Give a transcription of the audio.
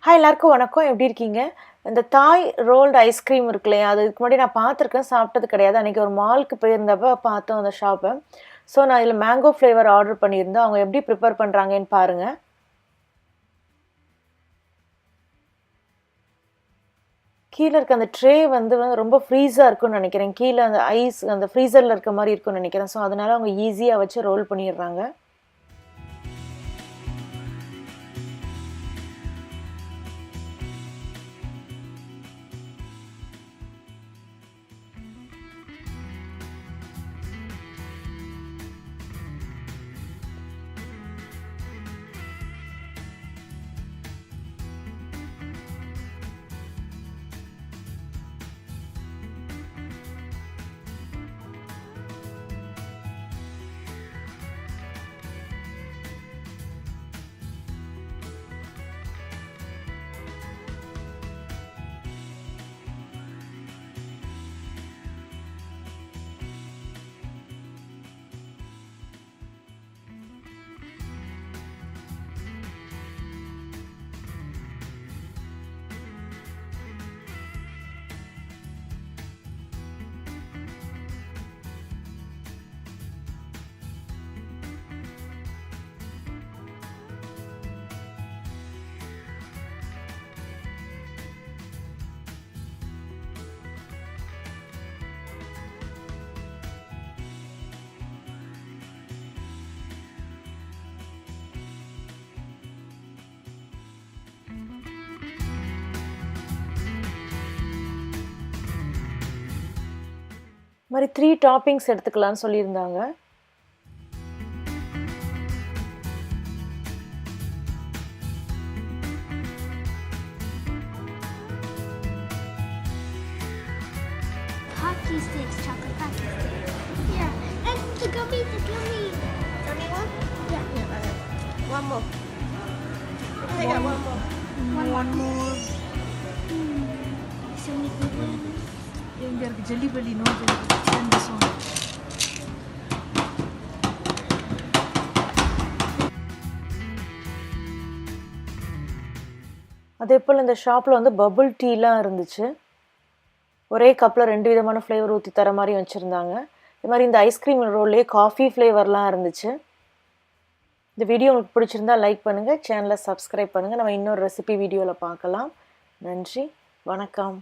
Hi எல்லாருக்கும் வணக்கம். எப்படி இருக்கீங்க? இந்த தாய் ரோல்டு ஐஸ்கிரீம் இருக்கு இல்லையா, அது இதுக்கு முன்னாடி நான் பார்த்துருக்கேன், சாப்பிட்டது கிடையாது. அன்றைக்கி ஒரு மாலுக்கு போயிருந்தப்போ பார்த்தோம் அந்த ஷாப்பை. ஸோ நான் இதில் மேங்கோ ஃப்ளேவர் ஆர்டர் பண்ணியிருந்தேன். அவங்க எப்படி ப்ரிப்பேர் பண்ணுறாங்கன்னு பாருங்கள். கீழே இருக்க அந்த ட்ரே வந்து ரொம்ப ஃப்ரீஸாக இருக்கும்னு நினைக்கிறேன். கீழே அந்த ஐஸ் அந்த ஃப்ரீசரில் இருக்க மாதிரி இருக்கும்னு நினைக்கிறேன். ஸோ அதனால் அவங்க ஈஸியாக வச்சு ரோல் பண்ணிடுறாங்க. மாதிரி 3 டாப்பிங்ஸ் எடுத்துக்கலாம்னு சொல்லியிருந்தாங்க. Hockey sticks, chocolate hockey sticks. Yeah, and the gummy, the gummy. Gummy one? Yeah. Yeah, okay. One more. I got one more. One more. So many good ones. There are jelly belly, no jelly. And this one. அதே போல் இந்த ஷாப்பில் வந்து bubble டீலாம் இருந்துச்சு. ஒரே கப்பில் 2 விதமான flavour ஊற்றி தர மாதிரி வச்சுருந்தாங்க. இது மாதிரி இந்த ஐஸ்கிரீம் ரோல்லே காஃபி ஃப்ளேவர்லாம் இருந்துச்சு. இந்த வீடியோ உங்களுக்கு பிடிச்சிருந்தா லைக் பண்ணுங்கள், சேனலை சப்ஸ்கிரைப் பண்ணுங்கள். நம்ம இன்னொரு ரெசிபி வீடியோவில் பார்க்கலாம். நன்றி, வணக்கம்.